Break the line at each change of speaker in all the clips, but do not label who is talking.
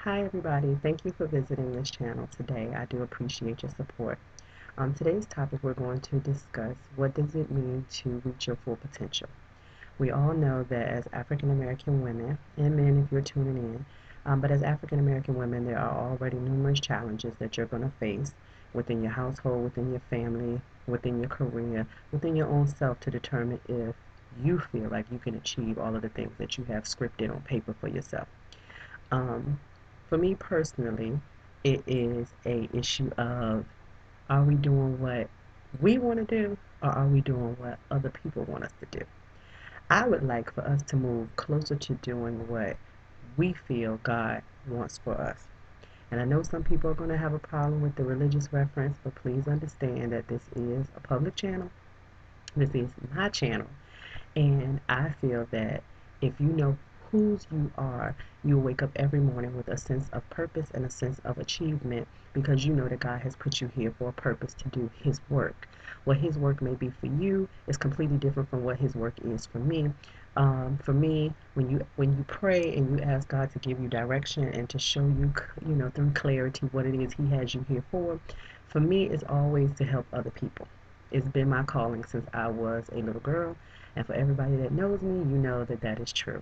Hi everybody, thank you for visiting this channel today. I do appreciate your support. Today's topic we're going to discuss what does it mean to reach your full potential. We all know that as African American women, and men if you're tuning in, but as African American women there are already numerous challenges that you're going to face within your household, within your family, within your career, within your own self to determine if you feel like you can achieve all of the things that you have scripted on paper for yourself. Um, for me personally, it is a issue of are we doing what we want to do or are we doing what other people want us to do? I would like for us to move closer to doing what we feel God wants for us. And I know some people are going to have a problem with the religious reference, but please understand that this is a public channel. This is my channel. And I feel that if you know whose you are, you'll wake up every morning with a sense of purpose and a sense of achievement because you know that God has put you here for a purpose to do His work. What His work may be for you is completely different from what His work is for me. For me, when you pray and you ask God to give you direction and to show you, through clarity what it is He has you here for me, it's always to help other people. It's been my calling since I was a little girl. And for everybody that knows me, you know that that is true.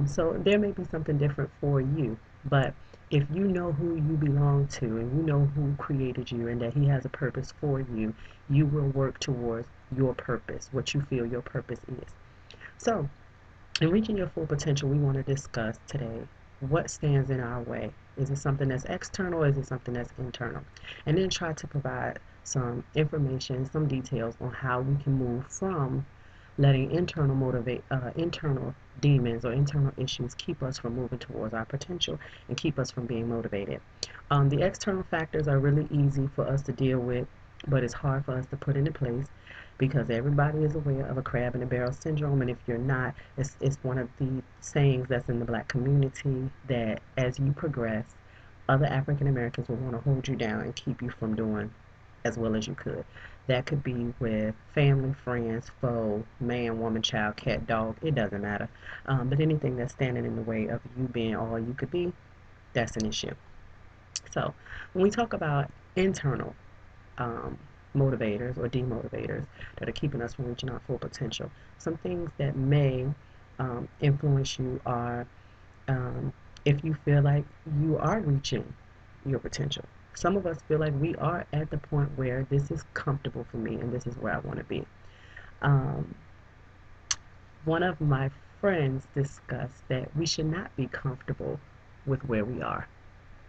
So there may be something different for you, but if you know who you belong to and you know who created you and that He has a purpose for you, you will work towards your purpose, what you feel your purpose is. So, in reaching your full potential, we want to discuss today what stands in our way. Is it something that's external or is it something that's internal? And then try to provide some information, some details on how we can move from letting internal demons or internal issues keep us from moving towards our potential and keep us from being motivated. The external factors are really easy for us to deal with, but it's hard for us to put into place because everybody is aware of a crab in a barrel syndrome, and if you're not, it's one of the sayings that's in the black community that as you progress, other African Americans will want to hold you down and keep you from doing as well as you could. That could be with family, friends, foe, man, woman, child, cat, dog, it doesn't matter. But anything that's standing in the way of you being all you could be, that's an issue. So when we talk about internal um, motivators or demotivators that are keeping us from reaching our full potential, some things that may influence you are if you feel like you are reaching your potential. Some of us feel like we are at the point where this is comfortable for me and this is where I want to be. Um, One of my friends discussed that we should not be comfortable with where we are.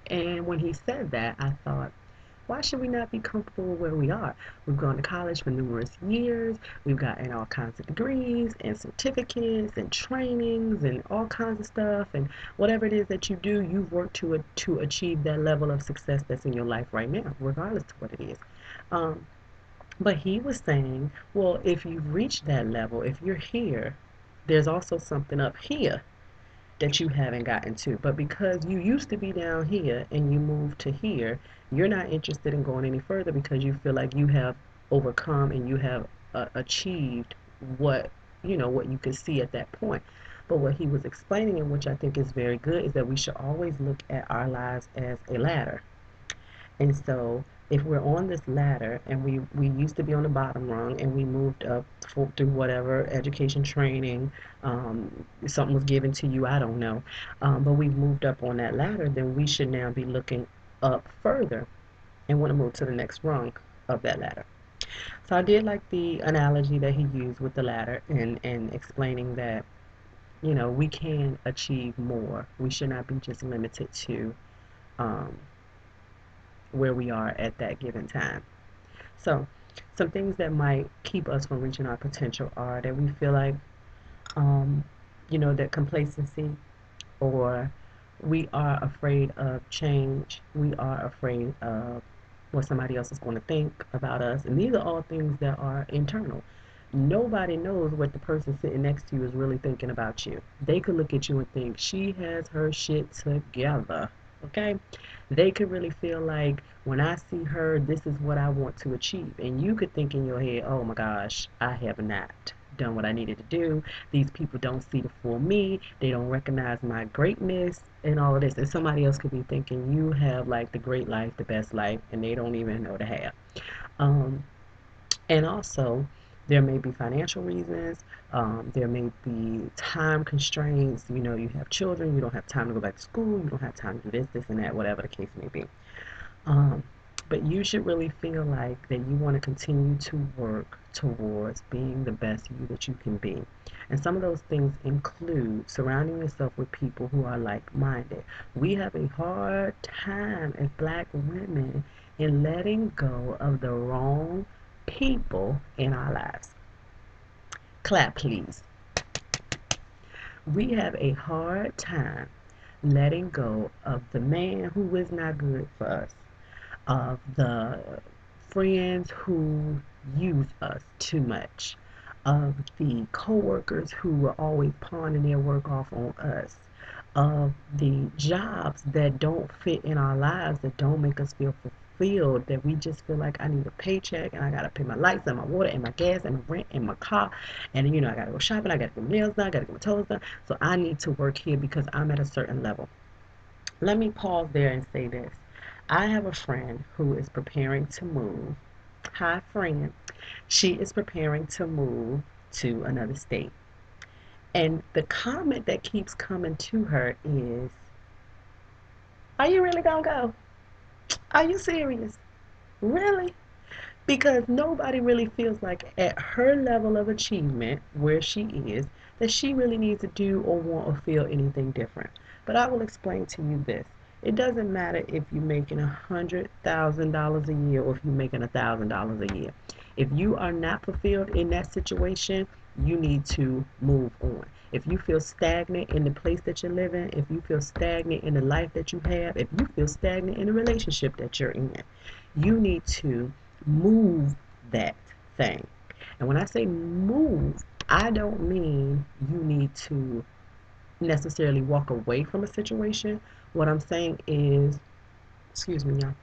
And when he said that, I thought, why should we not be comfortable where we are? We've gone to college for numerous years. We've gotten all kinds of degrees and certificates and trainings and all kinds of stuff. And whatever it is that you do, you've worked to achieve that level of success that's in your life right now, regardless of what it is. Um, but he was saying, well, if you've reached that level, if you're here, there's also something up here that you haven't gotten to. But because you used to be down here and you moved to here, you're not interested in going any further because you feel like you have overcome and you have achieved what what you could see at that point. But what he was explaining, and which I think is very good, is that we should always look at our lives as a ladder. And so if we're on this ladder and we used to be on the bottom rung and we moved up through whatever education training, something was given to you, I don't know, but we've moved up on that ladder, then we should now be looking up further and want to move to the next rung of that ladder. So I did like the analogy that he used with the ladder and explaining that, we can achieve more. We should not be just limited to um, where we are at that given time. So, some things that might keep us from reaching our potential are that we feel like, um, that complacency, or we are afraid of change. We are afraid of what somebody else is going to think about us. And these are all things that are internal. Nobody knows what the person sitting next to you is really thinking about you. They could look at you and think, she has her shit together. Okay? They could really feel like, when I see her, this is what I want to achieve. And you could think in your head, oh my gosh, I have not done what I needed to do. These people don't see the full me. They don't recognize my greatness and all of this. And somebody else could be thinking you have like the great life, the best life, and they don't even know the half. Um, and also, there may be financial reasons. There may be time constraints. You know, you have children. You don't have time to go back to school. You don't have time to do this, this, and that, whatever the case may be. Um, but you should really feel like that you want to continue to work towards being the best you that you can be. And some of those things include surrounding yourself with people who are like-minded. We have a hard time as black women in letting go of the wrong people in our lives. Clap, please. We have a hard time letting go of the man who is not good for us, of the friends who use us too much, of the coworkers who are always pawning their work off on us, of the jobs that don't fit in our lives, that don't make us feel fulfilled, that we just feel like I need a paycheck and I gotta pay my lights and my water and my gas and my rent and my car, and I gotta go shopping, I gotta get my nails done, I gotta get my toes done, so I need to work here because I'm at a certain level. Let me pause there and say this. I have a friend who is preparing to move. Hi, friend. She is preparing to move to another state. And the comment that keeps coming to her is, are you really gonna go? Are you serious? Really? Because nobody really feels like at her level of achievement, where she is, that she really needs to do or want or feel anything different. But I will explain to you this. It doesn't matter if you're making $100,000 a year or if you're making $1,000 a year. If you are not fulfilled in that situation, you need to move on. If you feel stagnant in the place that you're living, if you feel stagnant in the life that you have, if you feel stagnant in the relationship that you're in, you need to move that thing. And when I say move, I don't mean you need to necessarily walk away from a situation. What I'm saying is, excuse me, y'all,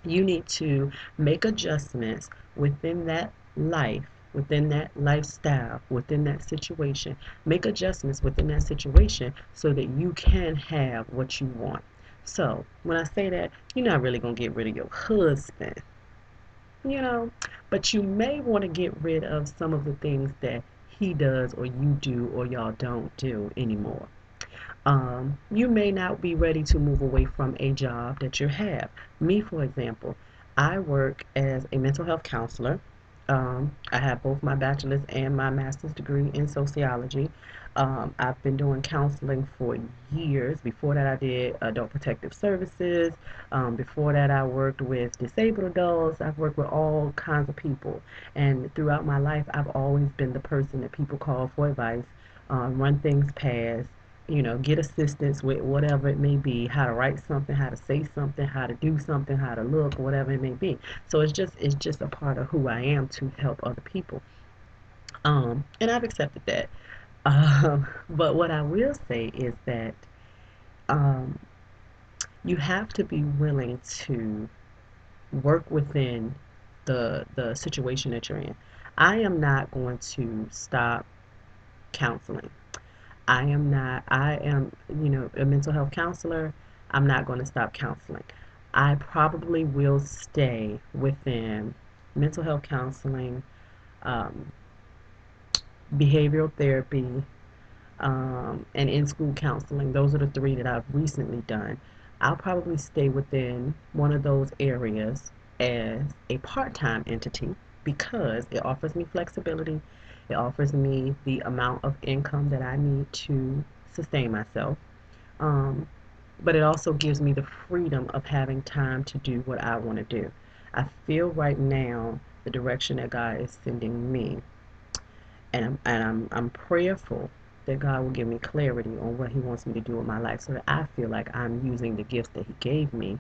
you need to make adjustments within that life, within that lifestyle, within that situation. Make adjustments within that situation so that you can have what you want. So when I say that, you're not really going to get rid of your husband, you know, but you may want to get rid of some of the things that he does or you do or y'all don't do anymore. You may not be ready to move away from a job that you have. Me, for example, I work as a mental health counselor. I have both my bachelor's and my master's degree in sociology. I've been doing counseling for years. Before that, I did adult protective services. Before that, I worked with disabled adults. I've worked with all kinds of people. And throughout my life, I've always been the person that people call for advice, run things past, get assistance with whatever it may be, how to write something, how to say something, how to do something, how to look, whatever it may be. So it's just a part of who I am to help other people. And I've accepted that. But what I will say is that um, you have to be willing to work within the situation that you're in. I am not going to stop counseling. I am, a mental health counselor. I'm not going to stop counseling. I probably will stay within mental health counseling, um, behavioral therapy, and in-school counseling. Those are the three that I've recently done. I'll probably stay within one of those areas as a part-time entity because it offers me flexibility. It offers me the amount of income that I need to sustain myself. Um, but it also gives me the freedom of having time to do what I want to do. I feel right now the direction that God is sending me, and I'm prayerful that God will give me clarity on what He wants me to do with my life, so that I feel like I'm using the gifts that He gave me.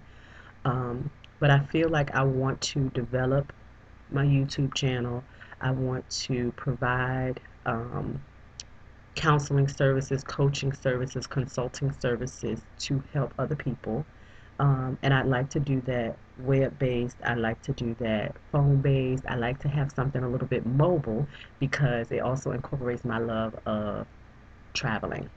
But I feel like I want to develop my YouTube channel. I want to provide counseling services, coaching services, consulting services to help other people. And I'd like to do that web-based. I like to do that phone-based. I like to have something a little bit mobile because it also incorporates my love of traveling,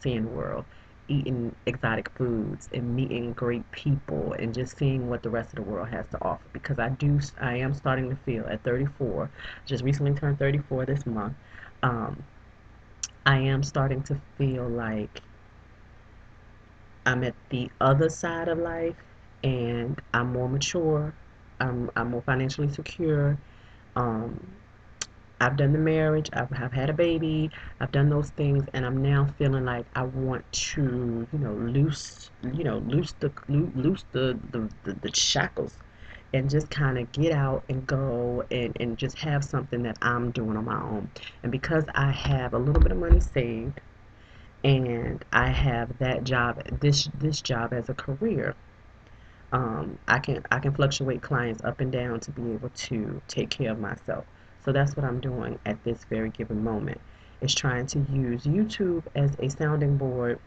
seeing the world, eating exotic foods, and meeting great people, and just seeing what the rest of the world has to offer. Because I am starting to feel at 34, just recently turned 34 this month. Um, I am starting to feel like I'm at the other side of life, and I'm more mature. I'm more financially secure. Um, I've done the marriage. I've had a baby. I've done those things, and I'm now feeling like I want to, loose the shackles, and just kind of get out and go and just have something that I'm doing on my own. And because I have a little bit of money saved, and I have that job, this job as a career, I can fluctuate clients up and down to be able to take care of myself. So that's what I'm doing at this very given moment. Is trying to use YouTube as a sounding board,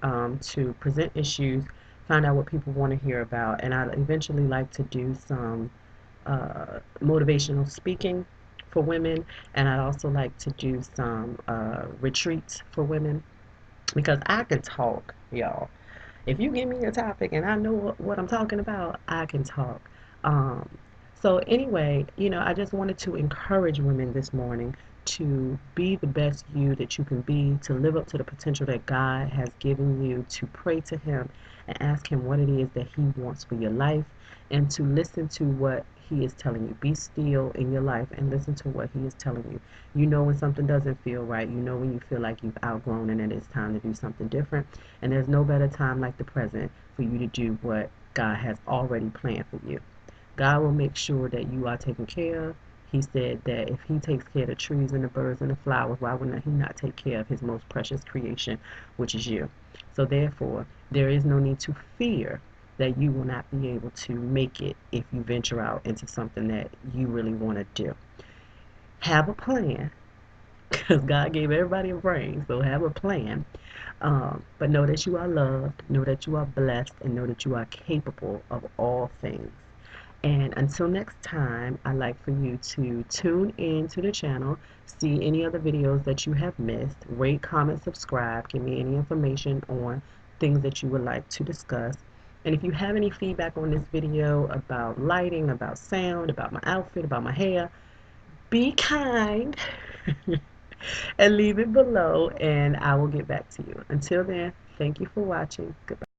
to present issues, find out what people want to hear about, and I'd eventually like to do some motivational speaking for women, and I'd also like to do some retreats for women because I can talk, y'all. If you give me a topic and I know what I'm talking about, I can talk. Um, so anyway, I just wanted to encourage women this morning to be the best you that you can be, to live up to the potential that God has given you, to pray to Him and ask Him what it is that He wants for your life, and to listen to what He is telling you. Be still in your life and listen to what He is telling you. You know when something doesn't feel right. You know when you feel like you've outgrown and it's time to do something different. And there's no better time like the present for you to do what God has already planned for you. God will make sure that you are taken care of. He said that if He takes care of the trees and the birds and the flowers, why would He not take care of His most precious creation, which is you? So therefore, there is no need to fear that you will not be able to make it if you venture out into something that you really want to do. Have a plan, because God gave everybody a brain, so have a plan. But know that you are loved, know that you are blessed, and know that you are capable of all things. And until next time, I'd like for you to tune in to the channel, see any other videos that you have missed, rate, comment, subscribe, give me any information on things that you would like to discuss. And if you have any feedback on this video about lighting, about sound, about my outfit, about my hair, be kind and leave it below, and I will get back to you. Until then, thank you for watching. Goodbye.